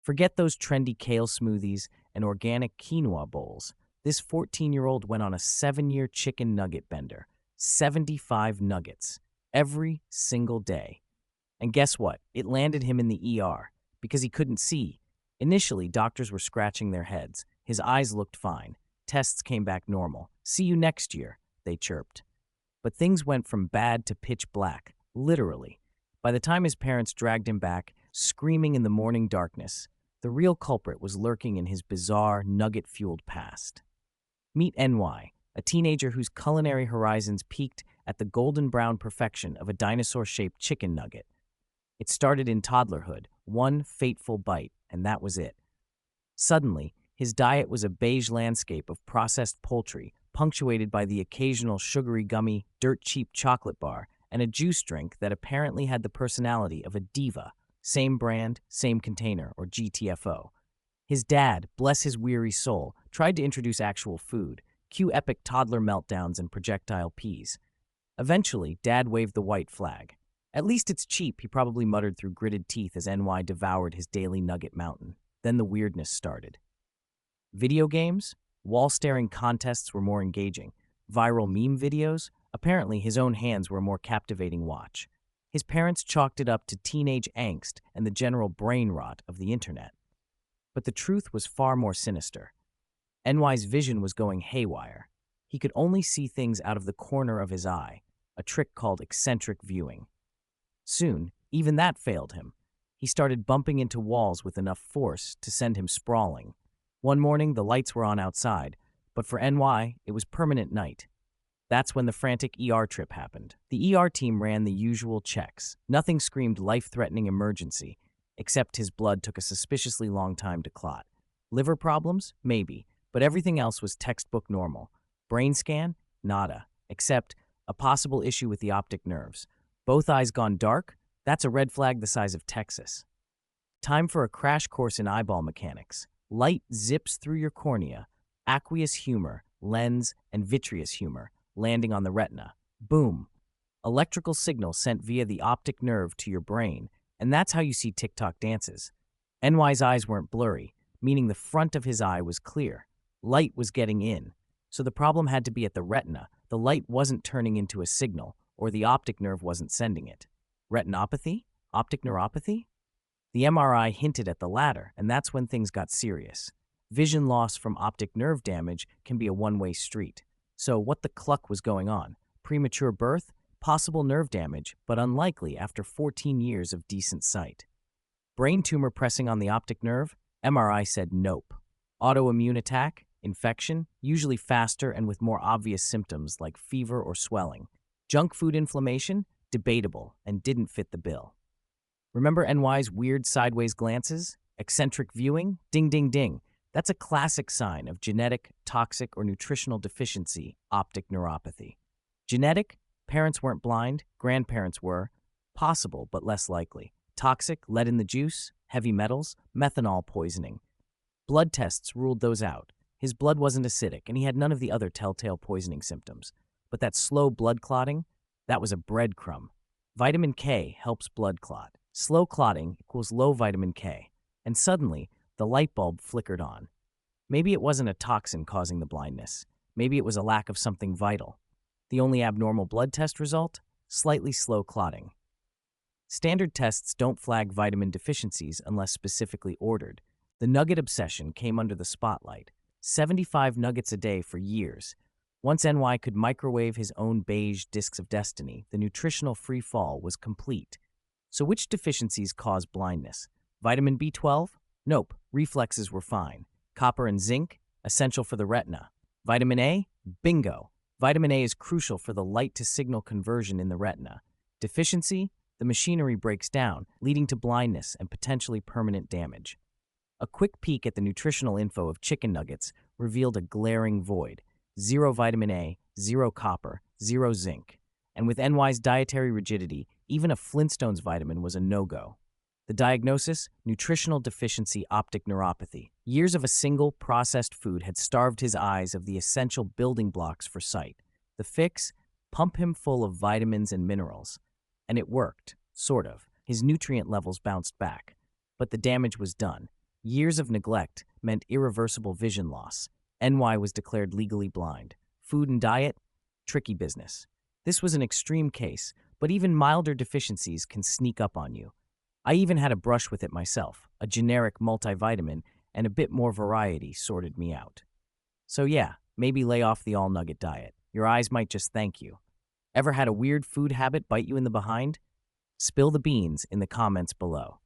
Forget those trendy kale smoothies and organic quinoa bowls. This 14-year-old went on a 7-year chicken nugget bender. 75 nuggets. Every single day. And guess what? It landed him in the ER because he couldn't see. Initially, doctors were scratching their heads. His eyes looked fine. Tests came back normal. "See you next year," they chirped. But things went from bad to pitch black, literally. By the time his parents dragged him back, screaming in the morning darkness, the real culprit was lurking in his bizarre, nugget-fueled past. Meet NY, a teenager whose culinary horizons peaked at the golden brown perfection of a dinosaur-shaped chicken nugget. It started in toddlerhood, one fateful bite, and that was it. Suddenly, his diet was a beige landscape of processed poultry, punctuated by the occasional sugary gummy, dirt-cheap chocolate bar, and a juice drink that apparently had the personality of a diva, same brand, same container, or GTFO. His dad, bless his weary soul, tried to introduce actual food, cue epic toddler meltdowns and projectile peas. Eventually, Dad waved the white flag. "At least it's cheap," he probably muttered through gritted teeth as NY devoured his daily nugget mountain. Then the weirdness started. Video games? Wall-staring contests were more engaging. Viral meme videos? Apparently his own hands were a more captivating watch. His parents chalked it up to teenage angst and the general brain rot of the internet. But the truth was far more sinister. NY's vision was going haywire. He could only see things out of the corner of his eye, a trick called eccentric viewing. Soon, even that failed him. He started bumping into walls with enough force to send him sprawling. One morning, the lights were on outside, but for NY, it was permanent night. That's when the frantic ER trip happened. The ER team ran the usual checks. Nothing screamed life-threatening emergency, except his blood took a suspiciously long time to clot. Liver problems? Maybe, but everything else was textbook normal. Brain scan? Nada, except a possible issue with the optic nerves. Both eyes gone dark? That's a red flag the size of Texas. Time for a crash course in eyeball mechanics. Light zips through your cornea, aqueous humor, lens, and vitreous humor, landing on the retina. Boom. Electrical signal sent via the optic nerve to your brain, and that's how you see TikTok dances. NY's eyes weren't blurry, meaning the front of his eye was clear. Light was getting in. So the problem had to be at the retina. The light wasn't turning into a signal, or the optic nerve wasn't sending it. Retinopathy? Optic neuropathy? The MRI hinted at the latter, and that's when things got serious. Vision loss from optic nerve damage can be a one-way street. So what the cluck was going on? Premature birth? Possible nerve damage, but unlikely after 14 years of decent sight. Brain tumor pressing on the optic nerve? MRI said nope. Autoimmune attack? Infection? Usually faster and with more obvious symptoms like fever or swelling. Junk food inflammation? Debatable and didn't fit the bill. Remember NY's weird sideways glances? Eccentric viewing? Ding, ding, ding. That's a classic sign of genetic, toxic, or nutritional deficiency, optic neuropathy. Genetic? Parents weren't blind, grandparents were. Possible, but less likely. Toxic? Lead in the juice? Heavy metals? Methanol poisoning. Blood tests ruled those out. His blood wasn't acidic, and he had none of the other telltale poisoning symptoms. But that slow blood clotting? That was a breadcrumb. Vitamin K helps blood clot. Slow clotting equals low vitamin K. And suddenly, the light bulb flickered on. Maybe it wasn't a toxin causing the blindness. Maybe it was a lack of something vital. The only abnormal blood test result? Slightly slow clotting. Standard tests don't flag vitamin deficiencies unless specifically ordered. The nugget obsession came under the spotlight. 75 nuggets a day for years. Once NY could microwave his own beige discs of destiny, the nutritional free fall was complete. So which deficiencies cause blindness? Vitamin B12? Nope, reflexes were fine. Copper and zinc? Essential for the retina. Vitamin A? Bingo. Vitamin A is crucial for the light-to-signal conversion in the retina. Deficiency? The machinery breaks down, leading to blindness and potentially permanent damage. A quick peek at the nutritional info of chicken nuggets revealed a glaring void. 0 vitamin A, 0 copper, 0 zinc. And with NY's dietary rigidity, even a Flintstones vitamin was a no-go. The diagnosis? Nutritional deficiency optic neuropathy. Years of a single processed food had starved his eyes of the essential building blocks for sight. The fix? Pump him full of vitamins and minerals. And it worked, sort of. His nutrient levels bounced back. But the damage was done. Years of neglect meant irreversible vision loss. NY was declared legally blind. Food and diet? Tricky business. This was an extreme case, but even milder deficiencies can sneak up on you. I even had a brush with it myself. A generic multivitamin and a bit more variety sorted me out. So yeah, maybe lay off the all-nugget diet. Your eyes might just thank you. Ever had a weird food habit bite you in the behind? Spill the beans in the comments below.